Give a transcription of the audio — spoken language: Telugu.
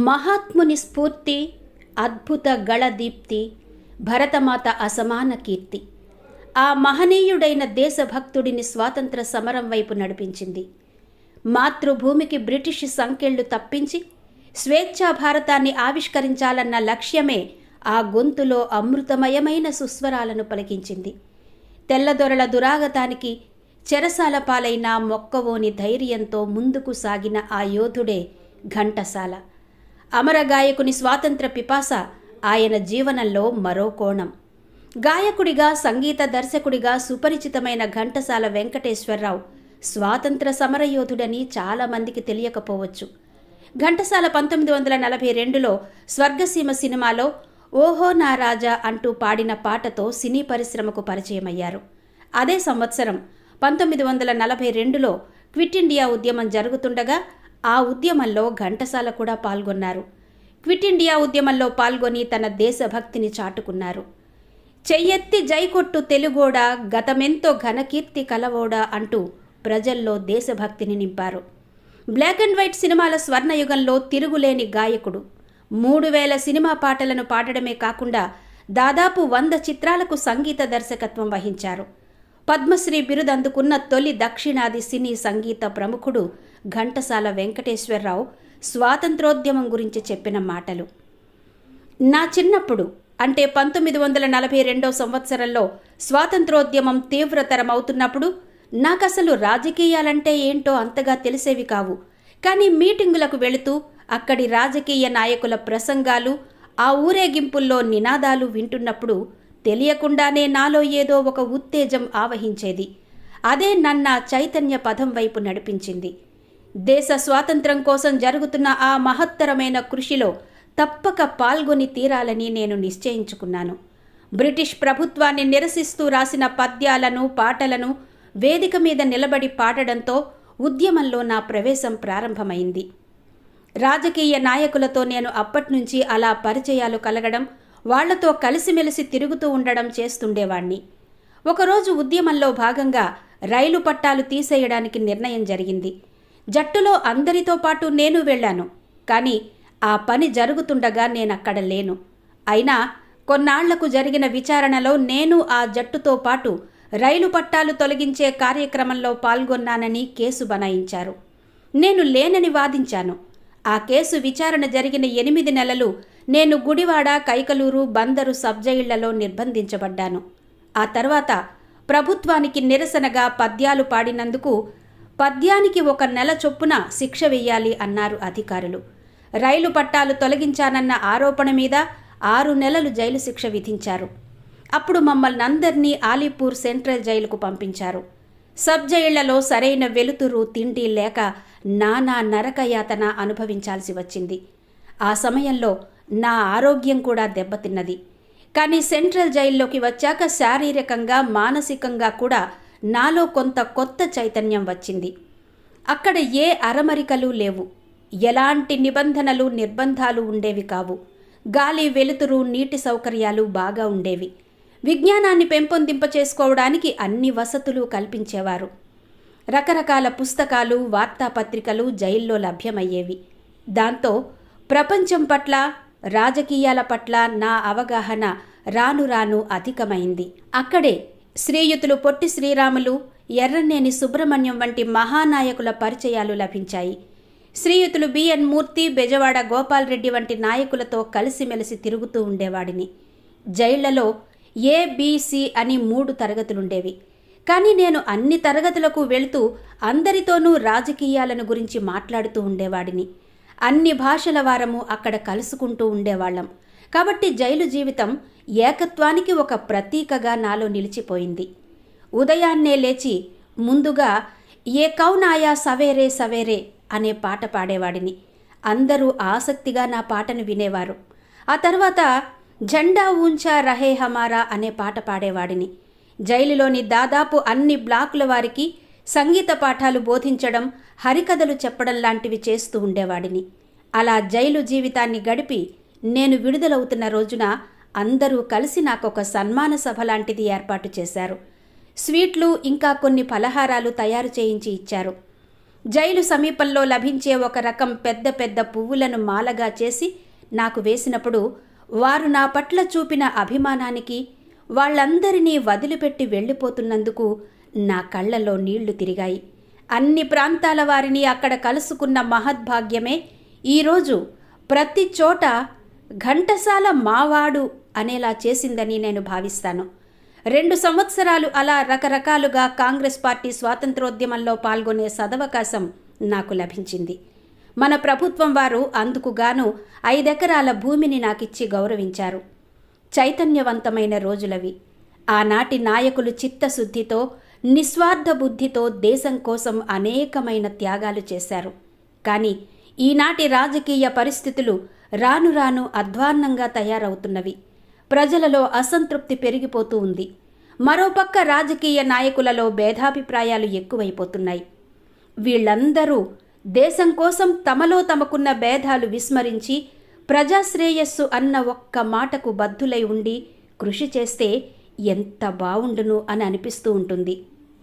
మహాత్ముని స్ఫూర్తి, అద్భుత గళదీప్తి, భరతమాత అసమాన కీర్తి ఆ మహనీయుడైన దేశభక్తుడిని స్వాతంత్ర సమరం వైపు నడిపించింది. మాతృభూమికి బ్రిటిష్ సంకెళ్లు తప్పించి స్వేచ్ఛా భారతాన్ని ఆవిష్కరించాలన్న లక్ష్యమే ఆ గొంతులో అమృతమయమైన సుస్వరాలను పలికించింది. తెల్లదొరల దురాగతానికి చెరసాల పాలైన మొక్కవోని ధైర్యంతో ముందుకు సాగిన ఆ యోధుడే ఘంటసాల. అమరగాయకుని స్వాతంత్ర పిపాస ఆయన జీవనంలో మరో కోణం. గాయకుడిగా, సంగీత దర్శకుడిగా సుపరిచితమైన ఘంటసాల వెంకటేశ్వరరావు స్వాతంత్ర సమరయోధుడని చాలామందికి తెలియకపోవచ్చు. ఘంటసాల 1942లో స్వర్గసీమ సినిమాలో ఓహో నా రాజా అంటూ పాడిన పాటతో సినీ పరిశ్రమకు పరిచయమయ్యారు. అదే సంవత్సరం 1942లో క్విట్ ఇండియా ఉద్యమం జరుగుతుండగా ఆ ఉద్యమంలో ఘంటసాల కూడా పాల్గొన్నారు. క్విట్ ఇండియా ఉద్యమంలో పాల్గొని తన దేశభక్తిని చాటుకున్నారు. చెయ్యెత్తి జైకొట్టు తెలుగోడా, గతమెంతో ఘనకీర్తి కలవోడా అంటూ ప్రజల్లో దేశభక్తిని నింపారు. బ్లాక్ అండ్ వైట్ సినిమాల స్వర్ణయుగంలో తిరుగులేని గాయకుడు. 3000 సినిమా పాటలను పాడడమే కాకుండా దాదాపు 100 చిత్రాలకు సంగీత దర్శకత్వం వహించారు. పద్మశ్రీ బిరుదు అందుకున్న తొలి దక్షిణాది సినీ సంగీత ప్రముఖుడు ఘంటసాల వెంకటేశ్వరరావు స్వాతంత్రోద్యమం గురించి చెప్పిన మాటలు. నా చిన్నప్పుడు అంటే 1942 సంవత్సరంలో స్వాతంత్రోద్యమం తీవ్రతరమవుతున్నప్పుడు నాకసలు రాజకీయాలంటే ఏంటో అంతగా తెలిసేవి కావు. కానీ మీటింగులకు వెళుతూ అక్కడి రాజకీయ నాయకుల ప్రసంగాలు, ఆ ఊరేగింపుల్లో నినాదాలు వింటున్నప్పుడు తెలియకుండానే నాలో ఏదో ఒక ఉత్తేజం ఆవహించేది. అదే నన్న చైతన్య పదం వైపు నడిపించింది. దేశ స్వాతంత్రం కోసం జరుగుతున్న ఆ మహత్తరమైన కృషిలో తప్పక పాల్గొని తీరాలని నేను నిశ్చయించుకున్నాను. బ్రిటిష్ ప్రభుత్వాన్ని నిరసిస్తూ రాసిన పద్యాలను, పాటలను వేదిక మీద నిలబడి పాడడంతో ఉద్యమంలో నా ప్రవేశం ప్రారంభమైంది. రాజకీయ నాయకులతో నేను అప్పట్నుంచి అలా పరిచయాలు కలగడం, వాళ్లతో కలిసిమెలిసి తిరుగుతూ ఉండడం చేస్తుండేవాణ్ణి. ఒకరోజు ఉద్యమంలో భాగంగా రైలు పట్టాలు తీసేయడానికి నిర్ణయం జరిగింది. జట్టులో అందరితో పాటు నేను వెళ్ళాను. కానీ ఆ పని జరుగుతుండగా నేనక్కడ లేను. అయినా కొన్నాళ్లకు జరిగిన విచారణలో నేను ఆ జట్టుతో పాటు రైలు పట్టాలు తొలగించే కార్యక్రమంలో పాల్గొన్నానని కేసు బనాయించారు. నేను లేనని వాదించాను. ఆ కేసు విచారణ జరిగిన 8 నెలలు నేను గుడివాడ, కైకలూరు, బందరు సబ్జైళ్లలో నిర్బంధించబడ్డాను. ఆ తర్వాత ప్రభుత్వానికి నిరసనగా పద్యాలు పాడినందుకు పద్యానికి 1 నెల చొప్పున శిక్ష వెయ్యాలి అన్నారు అధికారులు. రైలు పట్టాలు తొలగించానన్న ఆరోపణ మీద 6 నెలలు జైలు శిక్ష విధించారు. అప్పుడు మమ్మల్ని అందరినీ ఆలీపూర్ సెంట్రల్ జైలుకు పంపించారు. సబ్ జైళ్లలో సరైన వెలుతురు, తిండి లేక నానా నరకయాతన అనుభవించాల్సి వచ్చింది. ఆ సమయంలో నా ఆరోగ్యం కూడా దెబ్బతిన్నది. కానీ సెంట్రల్ జైల్లోకి వచ్చాక శారీరకంగా, మానసికంగా కూడా నాలో కొంత కొత్త చైతన్యం వచ్చింది. అక్కడ ఏ అరమరికలు లేవు. ఎలాంటి నిబంధనలు, నిర్బంధాలు ఉండేవి కావు. గాలి, వెలుతురు, నీటి సౌకర్యాలు బాగా ఉండేవి. విజ్ఞానాన్ని పెంపొందింప చేసుకోవడానికి అన్ని వసతులు కల్పించేవారు. రకరకాల పుస్తకాలు, వార్తాపత్రికలు జైల్లో లభ్యమయ్యేవి. దాంతో ప్రపంచం పట్ల, రాజకీయాల పట్ల నా అవగాహన రాను రాను అధికమైంది. అక్కడే శ్రీయుతులు పొట్టి శ్రీరాములు, ఎర్రనేని సుబ్రహ్మణ్యం వంటి మహానాయకుల పరిచయాలు లభించాయి. శ్రీయుతులు బిఎన్ మూర్తి, బెజవాడ గోపాల్ రెడ్డి వంటి నాయకులతో కలిసిమెలిసి తిరుగుతూ ఉండేవాడిని. జైళ్లలో ఏబిసి అని 3 తరగతులుండేవి. కానీ నేను అన్ని తరగతులకు వెళుతూ అందరితోనూ రాజకీయాలను గురించి మాట్లాడుతూ ఉండేవాడిని. అన్ని భాషల వారము అక్కడ కలుసుకుంటూ ఉండేవాళ్లం. కాబట్టి జైలు జీవితం ఏకత్వానికి ఒక ప్రతీకగా నాలో నిలిచిపోయింది. ఉదయాన్నే లేచి ముందుగా ఏ కౌనాయా సవేరే సవేరే అనే పాట పాడేవాడిని. అందరూ ఆసక్తిగా నా పాటను వినేవారు. ఆ తర్వాత జెండా ఊంచా రహే హమారా అనే పాట పాడేవాడిని. జైలులోని దాదాపు అన్ని బ్లాకుల వారికి సంగీత పాఠాలు బోధించడం, హరికథలు చెప్పడం లాంటివి చేస్తూ ఉండేవాడిని. అలా జైలు జీవితాన్ని గడిపి నేను విడుదలవుతున్న రోజున అందరూ కలిసి నాకొక సన్మాన సభ లాంటిది ఏర్పాటు చేశారు. స్వీట్లు, ఇంకా కొన్ని పలహారాలు తయారు చేయించి ఇచ్చారు. జైలు సమీపంలో లభించే ఒక రకం పెద్ద పెద్ద పువ్వులను మాలగా చేసి నాకు వేసినప్పుడు వారు నా పట్ల చూపిన అభిమానానికి, వాళ్ళందరినీ వదిలిపెట్టి వెళ్ళిపోతున్నందుకు నా కళ్ళల్లో నీళ్లు తిరిగాయి. అన్ని ప్రాంతాల వారిని అక్కడ కలుసుకున్న మహద్భాగ్యమే ఈరోజు ప్రతి చోట ఘంటసాల మావాడు అనేలా చేసిందని నేను భావిస్తాను. 2 సంవత్సరాలు అలా రకరకాలుగా కాంగ్రెస్ పార్టీ స్వాతంత్రోద్యమంలో పాల్గొనే సదవకాశం నాకు లభించింది. మన ప్రభుత్వం వారు అందుకుగాను 5 ఎకరాల భూమిని నాకిచ్చి గౌరవించారు. చైతన్యవంతమైన రోజులవి. ఆనాటి నాయకులు చిత్తశుద్ధితో, నిస్వార్థ బుద్ధితో దేశం కోసం అనేకమైన త్యాగాలు చేశారు. కానీ ఈనాటి రాజకీయ పరిస్థితులు రాను రాను అధ్వాన్నంగా తయారవుతున్నవి. ప్రజలలో అసంతృప్తి పెరిగిపోతూ ఉంది. మరోపక్క రాజకీయ నాయకులలో భేదాభిప్రాయాలు ఎక్కువైపోతున్నాయి. వీళ్ళందరూ దేశం కోసం తమలో తమకున్న భేదాలు విస్మరించి ప్రజాశ్రేయస్సు అన్న ఒక్క మాటకు బద్ధులై ఉండి కృషి చేస్తే ఎంత బావుండును అని అనిపిస్తూ ఉంటుంది.